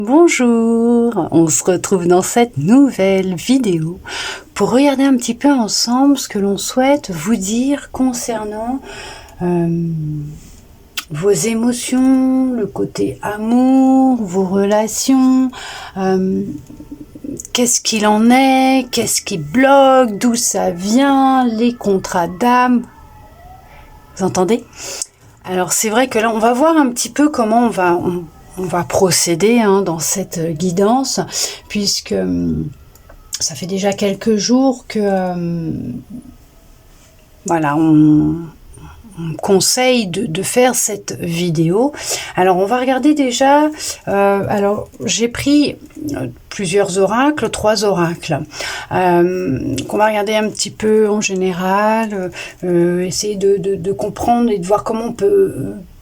Bonjour, on se retrouve dans cette nouvelle vidéo pour regarder un petit peu ensemble ce que l'on souhaite vous dire concernant vos émotions, le côté amour, vos relations, qu'est-ce qu'il en est, qu'est-ce qui bloque, d'où ça vient, les contrats d'âme. Vous entendez? Alors c'est vrai que là on va voir un petit peu comment on va procéder dans cette guidance, puisque ça fait déjà quelques jours que voilà, on conseille de faire cette vidéo. Alors on va regarder déjà, alors j'ai pris plusieurs oracles, 3 oracles, qu'on va regarder un petit peu en général, essayer de comprendre et de voir comment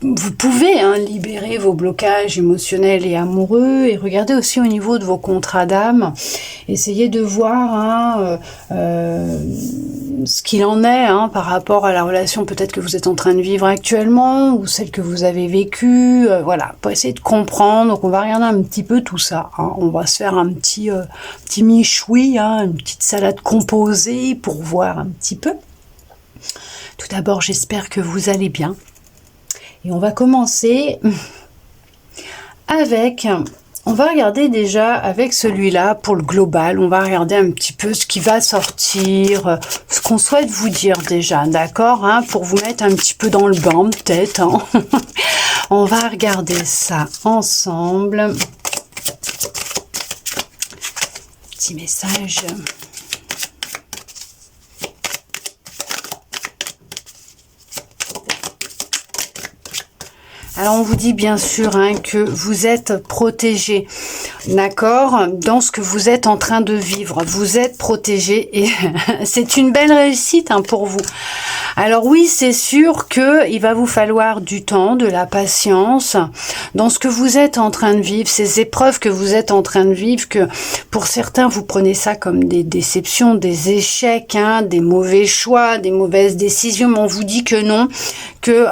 vous pouvez libérer vos blocages émotionnels et amoureux, et regarder aussi au niveau de vos contrats d'âme, essayer de voir ce qu'il en est par rapport à la relation peut-être que vous êtes en train de vivre actuellement ou celle que vous avez vécue, voilà, pour essayer de comprendre. Donc on va regarder un petit peu tout ça, on va se faire un petit michoui, une petite salade composée pour voir un petit peu. Tout d'abord, j'espère que vous allez bien. Et on va commencer avec, on va regarder déjà avec celui-là pour le global, on va regarder un petit peu ce qui va sortir, ce qu'on souhaite vous dire déjà, d'accord, pour vous mettre un petit peu dans le bain peut-être. On va regarder ça ensemble. Petit message. Alors on vous dit bien sûr que vous êtes protégé, d'accord, dans ce que vous êtes en train de vivre. Vous êtes protégé et c'est une belle réussite pour vous. Alors oui, c'est sûr qu'il va vous falloir du temps, de la patience dans ce que vous êtes en train de vivre, ces épreuves que vous êtes en train de vivre, que pour certains vous prenez ça comme des déceptions, des échecs, des mauvais choix, des mauvaises décisions, mais on vous dit que non, que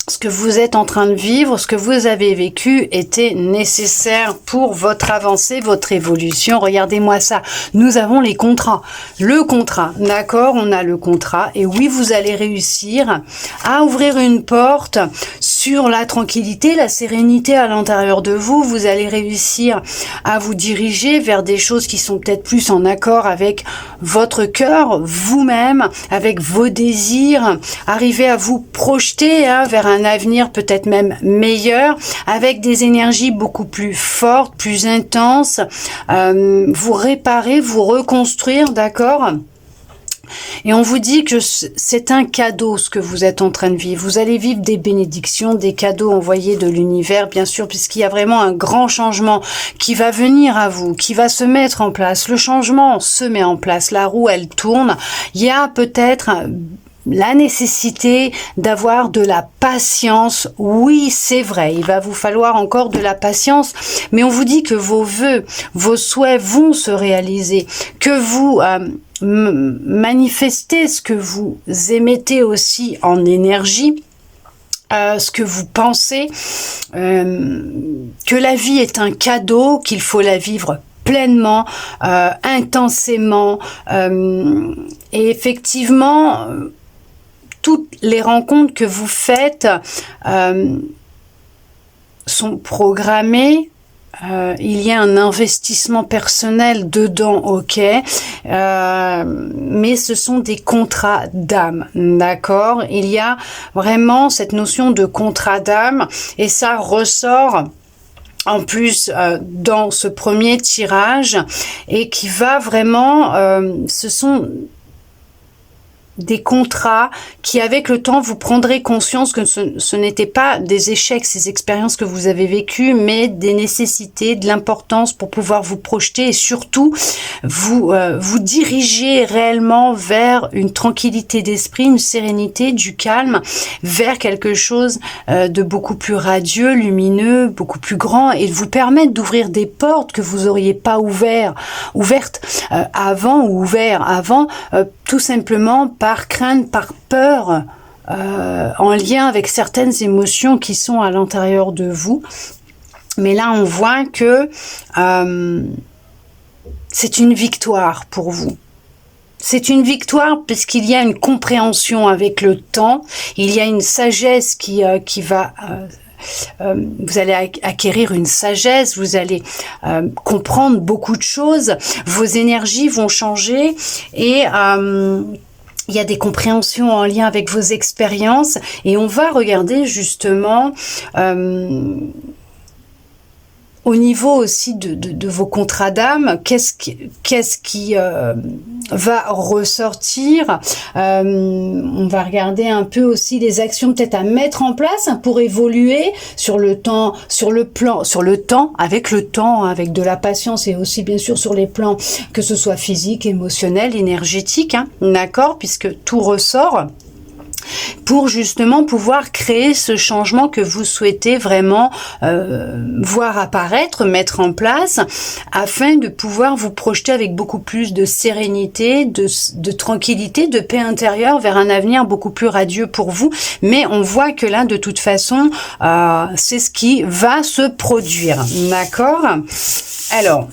ce que vous êtes en train de vivre, ce que vous avez vécu était nécessaire pour votre avancée, votre évolution. Regardez-moi ça. Nous avons les contrats. Le contrat, d'accord, on a le contrat. Et oui, vous allez réussir à ouvrir une porte sur la tranquillité, la sérénité à l'intérieur de vous. Vous allez réussir à vous diriger vers des choses qui sont peut-être plus en accord avec votre cœur, vous-même, avec vos désirs. Arriver à vous projeter vers un avenir peut-être même meilleur, avec des énergies beaucoup plus fortes, plus intenses, vous réparer, vous reconstruire, d'accord ? Et on vous dit que c'est un cadeau ce que vous êtes en train de vivre. Vous allez vivre des bénédictions, des cadeaux envoyés de l'univers, bien sûr, puisqu'il y a vraiment un grand changement qui va venir à vous, qui va se mettre en place. Le changement se met en place, la roue, elle tourne. Il y a peut-être la nécessité d'avoir de la patience. Oui, c'est vrai, il va vous falloir encore de la patience, mais on vous dit que vos vœux, vos souhaits vont se réaliser, que vous manifestez ce que vous émettez aussi en énergie, ce que vous pensez, que la vie est un cadeau, qu'il faut la vivre pleinement, intensément, et effectivement, toutes les rencontres que vous faites sont programmées. Il y a un investissement personnel dedans, ok, mais ce sont des contrats d'âme, d'accord. Il y a vraiment cette notion de contrat d'âme et ça ressort en plus dans ce premier tirage et qui va vraiment, ce sont des contrats qui, avec le temps, vous prendrez conscience que ce n'était pas des échecs, ces expériences que vous avez vécues, mais des nécessités, de l'importance pour pouvoir vous projeter et surtout vous diriger réellement vers une tranquillité d'esprit, une sérénité, du calme, vers quelque chose de beaucoup plus radieux, lumineux, beaucoup plus grand et de vous permettre d'ouvrir des portes que vous n'auriez pas ouvertes avant ou ouvert avant, tout simplement par crainte, par peur, en lien avec certaines émotions qui sont à l'intérieur de vous. Mais là, on voit que c'est une victoire pour vous. C'est une victoire parce qu'il y a une compréhension avec le temps. Il y a une sagesse qui va... vous allez acquérir une sagesse, vous allez comprendre beaucoup de choses. Vos énergies vont changer et... il y a des compréhensions en lien avec vos expériences et on va regarder justement au niveau aussi de vos contrats d'âme, qu'est-ce qui va ressortir. On va regarder un peu aussi les actions peut-être à mettre en place pour évoluer sur le temps, avec le temps, avec de la patience et aussi bien sûr sur les plans que ce soit physique, émotionnel, énergétique, hein, d'accord, puisque tout ressort. Pour justement pouvoir créer ce changement que vous souhaitez vraiment voir apparaître, mettre en place, afin de pouvoir vous projeter avec beaucoup plus de sérénité, de tranquillité, de paix intérieure vers un avenir beaucoup plus radieux pour vous. Mais on voit que là, de toute façon, c'est ce qui va se produire. D'accord ? Alors...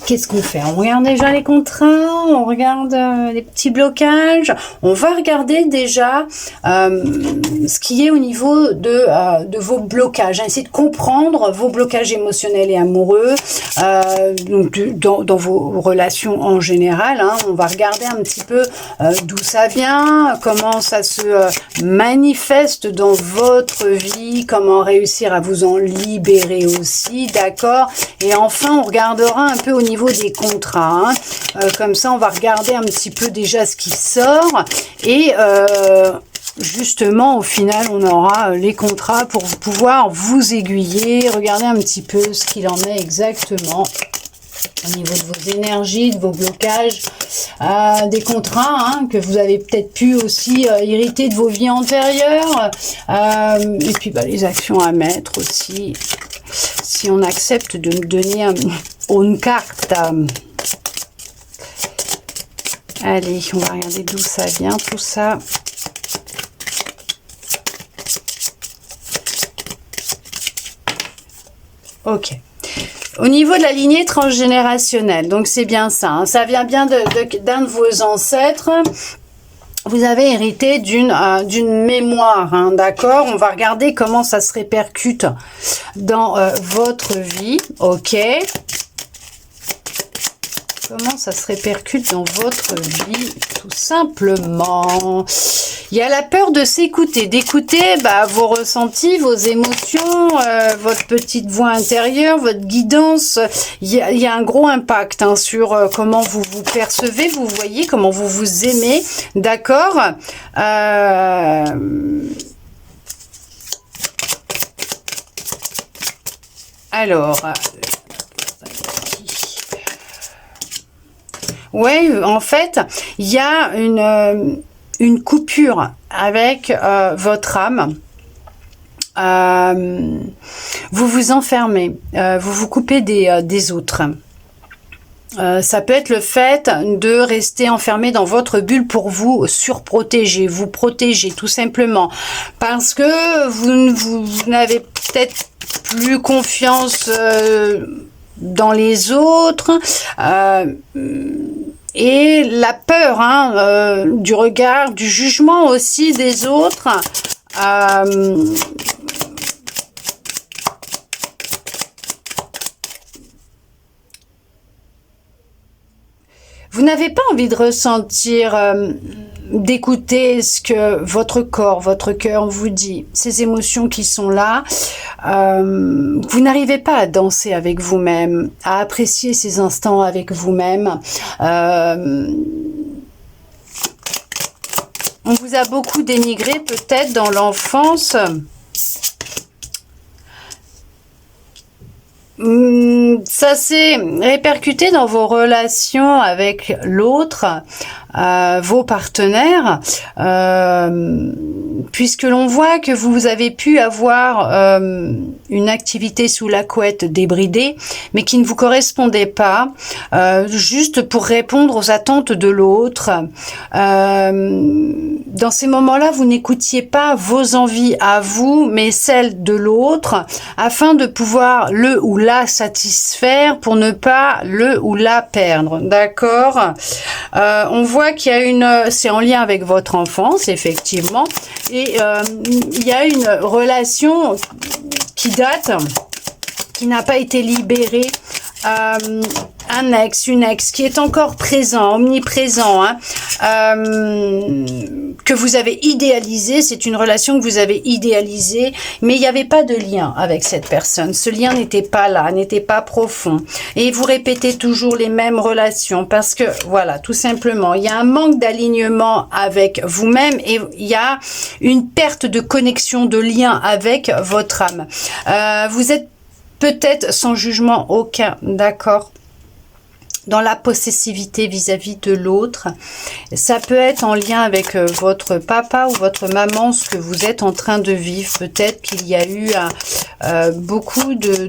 qu'est-ce qu'on fait? On regarde déjà les contrats, on regarde les petits blocages, on va regarder déjà ce qui est au niveau de vos blocages. Essayer de comprendre vos blocages émotionnels et amoureux, donc dans vos relations en général. Hein. On va regarder un petit peu d'où ça vient, comment ça se manifeste dans votre vie, comment réussir à vous en libérer aussi, d'accord? Et enfin, on regardera un peu au niveau des contrats, hein. Comme ça on va regarder un petit peu déjà ce qui sort et justement au final on aura les contrats pour pouvoir vous aiguiller, regarder un petit peu ce qu'il en est exactement au niveau de vos énergies, de vos blocages, des contrats, hein, que vous avez peut-être pu aussi hériter de vos vies antérieures, et puis les actions à mettre aussi, si on accepte de me donner une carte. Allez, on va regarder d'où ça vient, tout ça. Ok. Au niveau de la lignée transgénérationnelle, donc c'est bien ça, hein, ça vient bien d'un de vos ancêtres. Vous avez hérité d'une mémoire, hein, d'accord? On va regarder comment ça se répercute dans votre vie, ok? Comment ça se répercute dans votre vie, tout simplement. Il y a la peur de s'écouter, d'écouter vos ressentis, vos émotions, votre petite voix intérieure, votre guidance. Il y a un gros impact, hein, sur comment vous vous percevez, vous voyez, comment vous vous aimez, d'accord? Alors... ouais, en fait, il y a une coupure avec votre âme. Vous vous enfermez, vous vous coupez des autres. Ça peut être le fait de rester enfermé dans votre bulle pour vous surprotéger, vous protéger tout simplement. Parce que vous n'avez peut-être plus confiance dans les autres. Et la peur, hein, du regard, du jugement aussi des autres. Vous n'avez pas envie de ressentir, d'écouter ce que votre corps, votre cœur vous dit, ces émotions qui sont là. Vous n'arrivez pas à danser avec vous-même, à apprécier ces instants avec vous-même. On vous a beaucoup dénigré peut-être dans l'enfance. Ça s'est répercuté dans vos relations avec l'autre, vos partenaires, puisque l'on voit que vous avez pu avoir une activité sous la couette débridée, mais qui ne vous correspondait pas, juste pour répondre aux attentes de l'autre. Dans ces moments-là, vous n'écoutiez pas vos envies à vous, mais celles de l'autre, afin de pouvoir le ou la satisfaire pour ne pas le ou la perdre. D'accord? On voit qu'il y a c'est en lien avec votre enfance, effectivement, et il y a une relation qui date, qui n'a pas été libérée, un ex, une ex qui est encore présent, omniprésent, hein, que vous avez idéalisé, c'est une relation que vous avez idéalisée, mais il n'y avait pas de lien avec cette personne. Ce lien n'était pas là, n'était pas profond. Et vous répétez toujours les mêmes relations parce que, voilà, tout simplement, il y a un manque d'alignement avec vous-même et il y a une perte de connexion, de lien avec votre âme. Vous êtes peut-être sans jugement aucun, d'accord, dans la possessivité vis-à-vis de l'autre. Ça peut être en lien avec votre papa ou votre maman, ce que vous êtes en train de vivre. Peut-être qu'il y a eu beaucoup de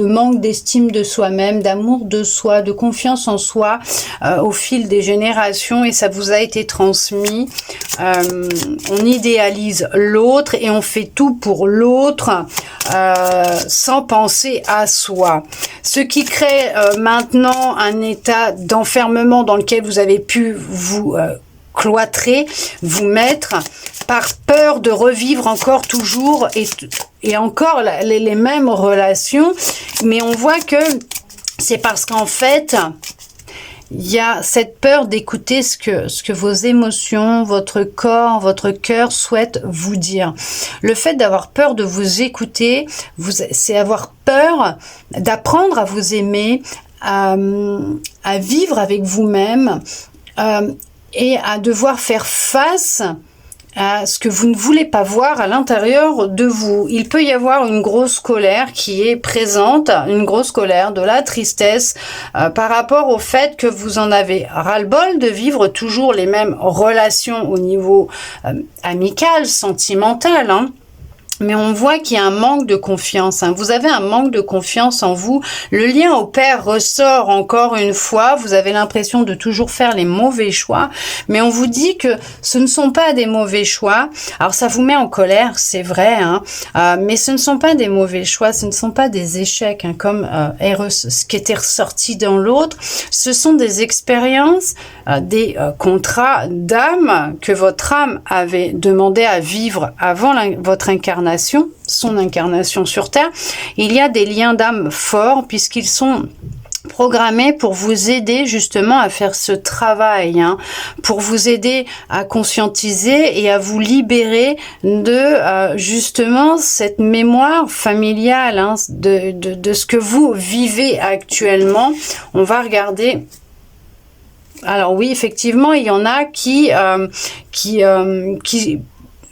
manque d'estime de soi-même, d'amour de soi, de confiance en soi au fil des générations et ça vous a été transmis. On idéalise l'autre et on fait tout pour l'autre sans penser à soi. Ce qui crée maintenant un état d'enfermement dans lequel vous avez pu vous cloîtrer, vous mettre par peur de revivre encore toujours et encore les mêmes relations. Mais on voit que c'est parce qu'en fait, il y a cette peur d'écouter ce que vos émotions, votre corps, votre cœur souhaitent vous dire. Le fait d'avoir peur de vous écouter, c'est avoir peur d'apprendre à vous aimer, à vivre avec vous-même et à devoir faire face à ce que vous ne voulez pas voir à l'intérieur de vous. Il peut y avoir une grosse colère qui est présente, une grosse colère, de la tristesse par rapport au fait que vous en avez ras-le-bol de vivre toujours les mêmes relations au niveau amical, sentimental, hein. Mais on voit qu'il y a un manque de confiance. Hein. Vous avez un manque de confiance en vous. Le lien au père ressort encore une fois. Vous avez l'impression de toujours faire les mauvais choix. Mais on vous dit que ce ne sont pas des mauvais choix. Alors ça vous met en colère, c'est vrai. Hein. Mais ce ne sont pas des mauvais choix. Ce ne sont pas des échecs, hein, comme ce qui était ressorti dans l'autre. Ce sont des expériences, des contrats d'âme que votre âme avait demandé à vivre avant votre incarnation. Son incarnation sur Terre. Il y a des liens d'âme forts puisqu'ils sont programmés pour vous aider justement à faire ce travail, hein, pour vous aider à conscientiser et à vous libérer de justement cette mémoire familiale, hein, de ce que vous vivez actuellement. On va regarder. Alors oui, effectivement, il y en a qui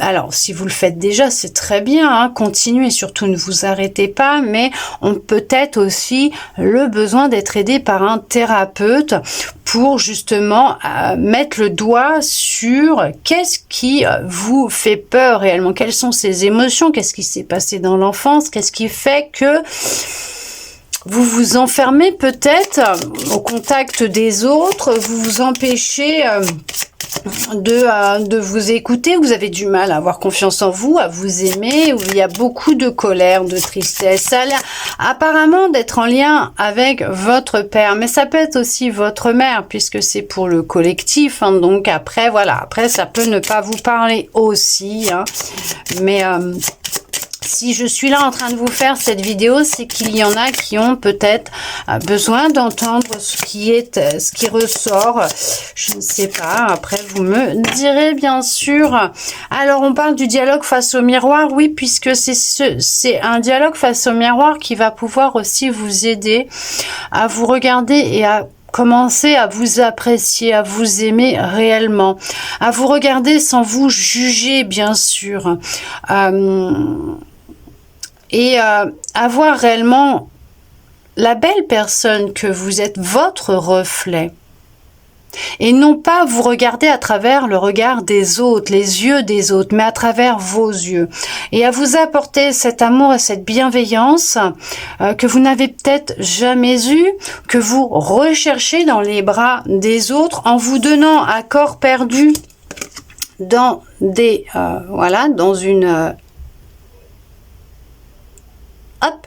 alors, si vous le faites déjà, c'est très bien, hein, continuez, surtout ne vous arrêtez pas, mais on peut être aussi le besoin d'être aidé par un thérapeute pour justement mettre le doigt sur qu'est-ce qui vous fait peur réellement, quelles sont ces émotions, qu'est-ce qui s'est passé dans l'enfance, qu'est-ce qui fait que vous vous enfermez peut-être au contact des autres, vous vous empêchez de vous écouter, vous avez du mal à avoir confiance en vous, à vous aimer, où il y a beaucoup de colère, de tristesse. Ça a l'air apparemment d'être en lien avec votre père, mais ça peut être aussi votre mère, puisque c'est pour le collectif, hein, donc après, voilà, après ça peut ne pas vous parler aussi, hein, mais si je suis là en train de vous faire cette vidéo, c'est qu'il y en a qui ont peut-être besoin d'entendre ce qui ressort. Je ne sais pas. Après, vous me direz bien sûr. Alors, on parle du dialogue face au miroir. Oui, puisque c'est un dialogue face au miroir qui va pouvoir aussi vous aider à vous regarder et à commencer à vous apprécier, à vous aimer réellement, à vous regarder sans vous juger, bien sûr. Et avoir réellement la belle personne que vous êtes, votre reflet. Et non pas vous regarder à travers le regard des autres, les yeux des autres, mais à travers vos yeux. Et à vous apporter cet amour et cette bienveillance que vous n'avez peut-être jamais eu, que vous recherchez dans les bras des autres en vous donnant à corps perdu dans des voilà, dans une hop,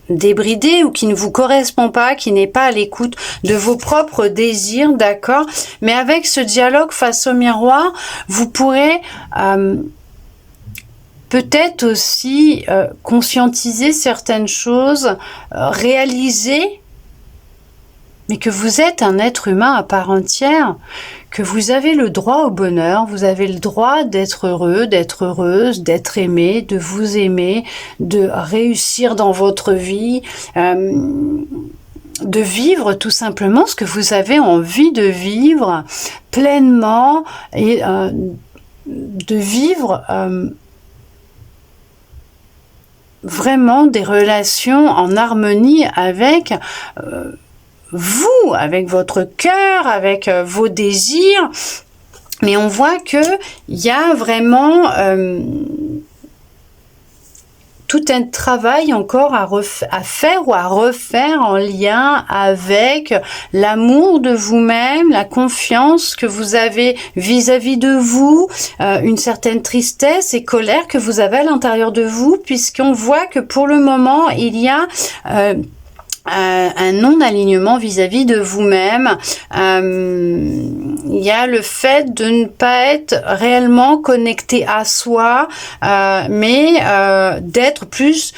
débridé ou qui ne vous correspond pas, qui n'est pas à l'écoute de vos propres désirs, d'accord? Mais avec ce dialogue face au miroir, vous pourrez peut-être aussi conscientiser certaines choses, réaliser, mais que vous êtes un être humain à part entière, que vous avez le droit au bonheur, vous avez le droit d'être heureux, d'être heureuse, d'être aimé, de vous aimer, de réussir dans votre vie, de vivre tout simplement ce que vous avez envie de vivre pleinement et de vivre vraiment des relations en harmonie avec vous, avec votre cœur, avec vos désirs. Mais on voit que il y a vraiment tout un travail encore à faire ou à refaire en lien avec l'amour de vous-même, la confiance que vous avez vis-à-vis de vous, une certaine tristesse et colère que vous avez à l'intérieur de vous, puisqu'on voit que pour le moment, il y a un non-alignement vis-à-vis de vous-même. Il y a le fait de ne pas être réellement connecté à soi, mais d'être plus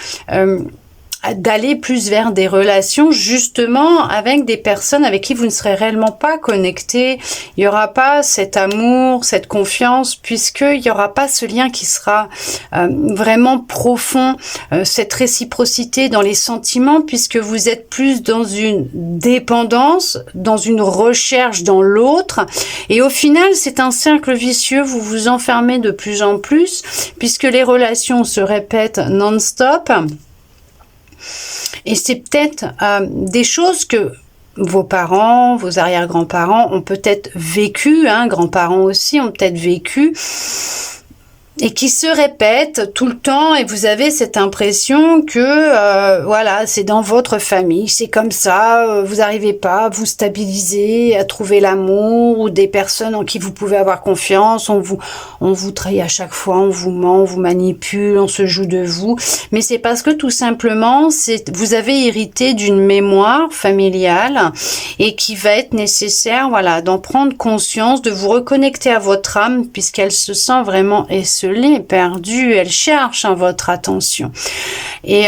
d'aller plus vers des relations justement avec des personnes avec qui vous ne serez réellement pas connecté. Il n'y aura pas cet amour, cette confiance, puisqu'il n'y aura pas ce lien qui sera vraiment profond, cette réciprocité dans les sentiments, puisque vous êtes plus dans une dépendance, dans une recherche dans l'autre. Et au final, c'est un cercle vicieux, vous vous enfermez de plus en plus, puisque les relations se répètent non-stop. Et c'est peut-être des choses que vos parents, vos arrière-grands-parents ont peut-être vécu, hein, grands-parents aussi ont peut-être vécu, et qui se répètent tout le temps, et vous avez cette impression que voilà, c'est dans votre famille, c'est comme ça, vous n'arrivez pas à vous stabiliser, à trouver l'amour, ou des personnes en qui vous pouvez avoir confiance, on vous trahit à chaque fois, on vous ment, on vous manipule, on se joue de vous, mais c'est parce que tout simplement, vous avez hérité d'une mémoire familiale, et qui va être nécessaire, voilà, d'en prendre conscience, de vous reconnecter à votre âme, puisqu'elle se sent vraiment esselée, perdue, elle cherche votre attention. Et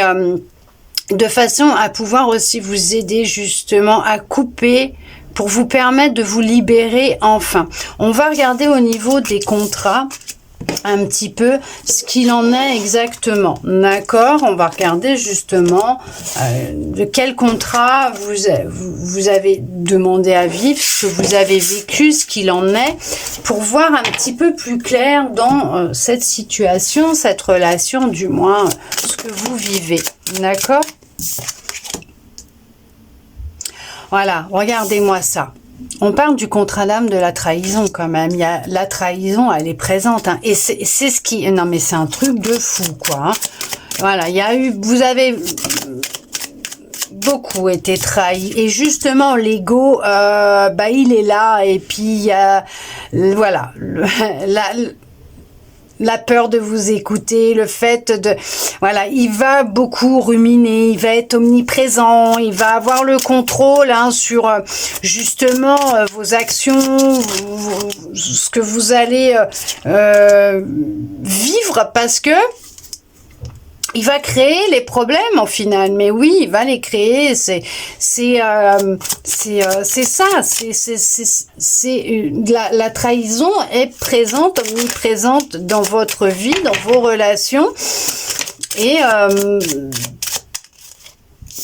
de façon à pouvoir aussi vous aider justement à couper pour vous permettre de vous libérer enfin. On va regarder au niveau des contrats un petit peu ce qu'il en est exactement, d'accord? On va regarder justement de quel contrat vous avez demandé à vivre, ce que vous avez vécu, ce qu'il en est, pour voir un petit peu plus clair dans cette situation, cette relation, du moins ce que vous vivez, d'accord? Voilà, regardez-moi ça. On parle du contrat d'âme, de la trahison quand même. Il y a la trahison, elle est présente, hein. Et c'est ce qui... Non mais c'est un truc de fou, quoi, hein. Voilà, il y a eu... Vous avez beaucoup été trahi. Et justement, l'ego, bah il est là. Et puis, il y a... Voilà. La peur de vous écouter, le fait de... Voilà, il va beaucoup ruminer, il va être omniprésent, il va avoir le contrôle, hein, sur justement vos actions, ce que vous allez vivre, parce que il va créer les problèmes au final, mais oui, il va les créer. C'est ça. La trahison est présente, omniprésente dans votre vie, dans vos relations, et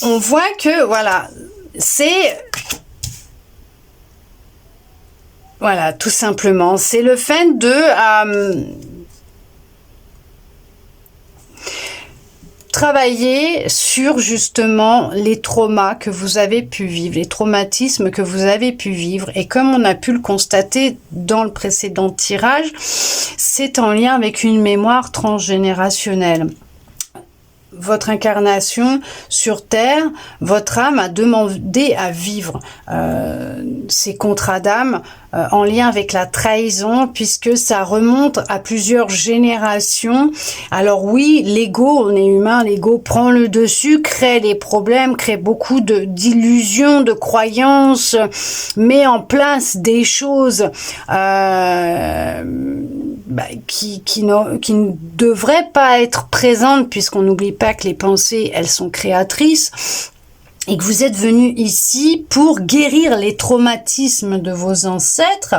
on voit que voilà, c'est voilà, tout simplement, c'est le fait de travailler sur justement les traumas que vous avez pu vivre, les traumatismes que vous avez pu vivre. Et comme on a pu le constater dans le précédent tirage, c'est en lien avec une mémoire transgénérationnelle. Votre incarnation sur Terre, votre âme a demandé à vivre ces contrats d'âme en lien avec la trahison, puisque ça remonte à plusieurs générations. Alors oui, l'ego, on est humain, l'ego prend le dessus, crée des problèmes, crée beaucoup d'illusions, de croyances, met en place des choses qui ne devraient pas être présentes, puisqu'on n'oublie pas que les pensées, elles sont créatrices, et que vous êtes venu ici pour guérir les traumatismes de vos ancêtres,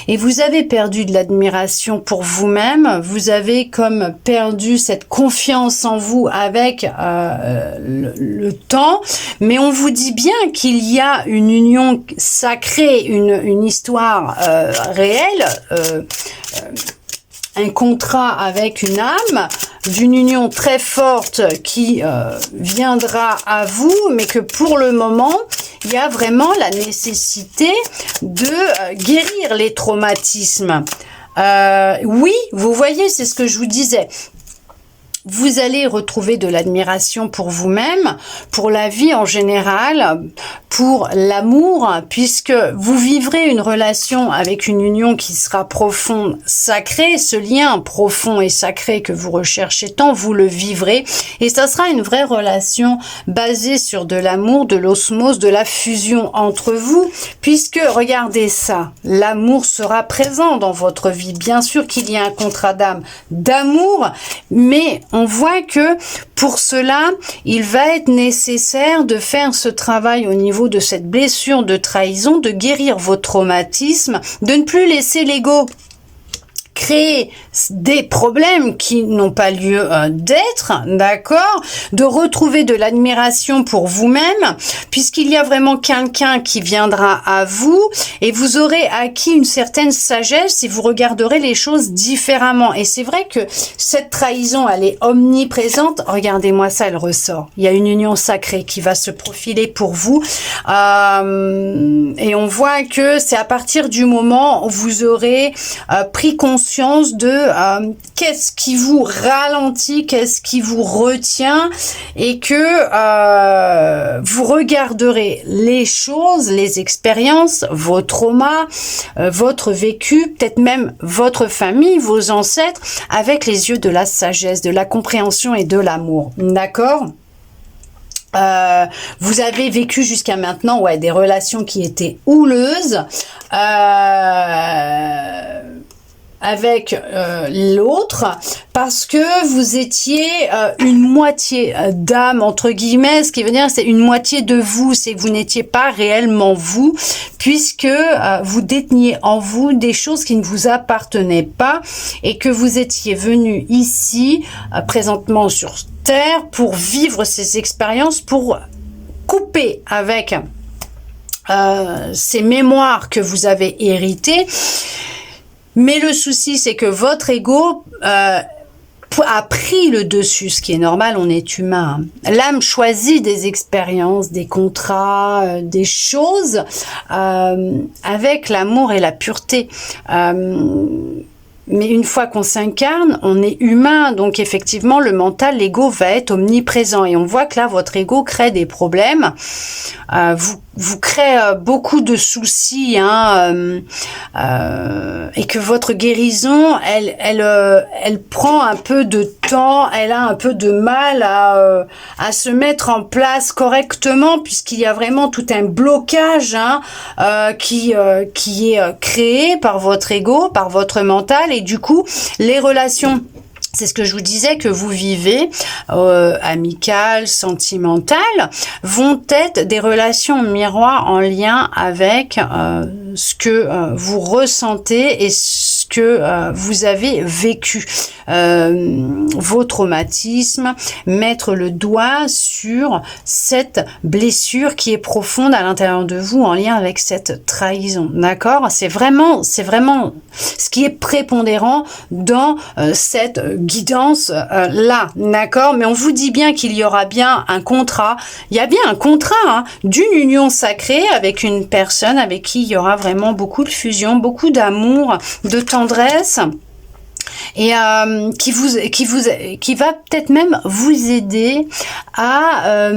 et vous avez perdu de l'admiration pour vous-même, vous avez comme perdu cette confiance en vous avec le temps, mais on vous dit bien qu'il y a une union sacrée, une histoire réelle, un contrat avec une âme, d'une union très forte qui viendra à vous, mais que pour le moment, il y a vraiment la nécessité de guérir les traumatismes. Oui, vous voyez, c'est ce que je vous disais. Vous allez retrouver de l'admiration pour vous-même, pour la vie en général, pour l'amour, puisque vous vivrez une relation avec une union qui sera profonde, sacrée. Ce lien profond et sacré que vous recherchez tant, vous le vivrez. Et ça sera une vraie relation basée sur de l'amour, de l'osmose, de la fusion entre vous, puisque, regardez ça, l'amour sera présent dans votre vie. Bien sûr qu'il y a un contrat d'âme, d'amour, mais on voit que pour cela, il va être nécessaire de faire ce travail au niveau de cette blessure de trahison, de guérir vos traumatismes, de ne plus laisser l'ego créer des problèmes qui n'ont pas lieu d'être, d'accord, de retrouver de l'admiration pour vous-même, puisqu'il y a vraiment quelqu'un qui viendra à vous et vous aurez acquis une certaine sagesse et vous regarderez les choses différemment. Et c'est vrai que cette trahison, elle est omniprésente. Regardez-moi ça, elle ressort. Il y a une union sacrée qui va se profiler pour vous. Et on voit que c'est à partir du moment où vous aurez pris conscience de qu'est-ce qui vous ralentit, qu'est-ce qui vous retient, et que vous regarderez les choses, les expériences, vos traumas, votre vécu, peut-être même votre famille, vos ancêtres, avec les yeux de la sagesse, de la compréhension et de l'amour. D'accord ? Vous avez vécu jusqu'à maintenant des relations qui étaient houleuses, avec l'autre, parce que vous étiez une moitié d'âme, entre guillemets, ce qui veut dire c'est une moitié de vous, c'est que vous n'étiez pas réellement vous, puisque vous déteniez en vous des choses qui ne vous appartenaient pas, et que vous étiez venu ici, présentement sur Terre, pour vivre ces expériences, pour couper avec ces mémoires que vous avez héritées. Mais le souci, c'est que votre ego a pris le dessus, ce qui est normal, on est humain. L'âme choisit des expériences, des contrats, des choses avec l'amour et la pureté. Mais une fois qu'on s'incarne, on est humain, donc effectivement, le mental, l'ego va être omniprésent. Et on voit que là, votre ego crée des problèmes, vous crée beaucoup de soucis, et que votre guérison, elle prend un peu de temps, elle a un peu de mal à se mettre en place correctement, puisqu'il y a vraiment tout un blocage qui est créé par votre ego, par votre mental. Et du coup, les relations, c'est ce que je vous disais, que vous vivez, amicales, sentimentales, vont être des relations miroirs en lien avec ce que vous ressentez et ce que vous avez vécu, vos traumatismes, mettre le doigt sur cette blessure qui est profonde à l'intérieur de vous en lien avec cette trahison, d'accord? C'est vraiment ce qui est prépondérant dans cette guidance là, d'accord? Mais on vous dit bien qu'il y aura bien un contrat, il y a bien un contrat hein, d'une union sacrée avec une personne avec qui il y aura vraiment beaucoup de fusion, beaucoup d'amour, de tendresse, et qui va peut-être même vous aider à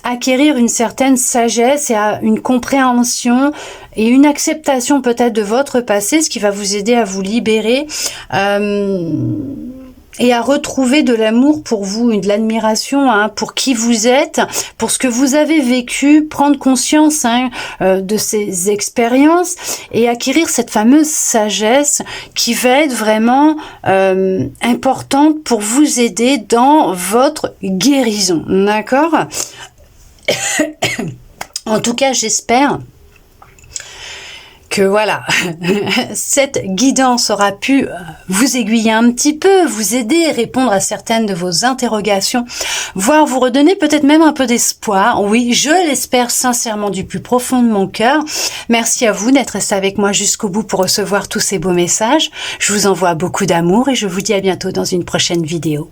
acquérir une certaine sagesse et à une compréhension et une acceptation peut-être de votre passé, ce qui va vous aider à vous libérer et à retrouver de l'amour pour vous, de l'admiration hein, pour qui vous êtes, pour ce que vous avez vécu, prendre conscience hein, de ces expériences et acquérir cette fameuse sagesse qui va être vraiment importante pour vous aider dans votre guérison, d'accord? En tout cas, j'espère que voilà, cette guidance aura pu vous aiguiller un petit peu, vous aider, répondre à certaines de vos interrogations, voire vous redonner peut-être même un peu d'espoir. Oui, je l'espère sincèrement du plus profond de mon cœur. Merci à vous d'être resté avec moi jusqu'au bout pour recevoir tous ces beaux messages. Je vous envoie beaucoup d'amour et je vous dis à bientôt dans une prochaine vidéo.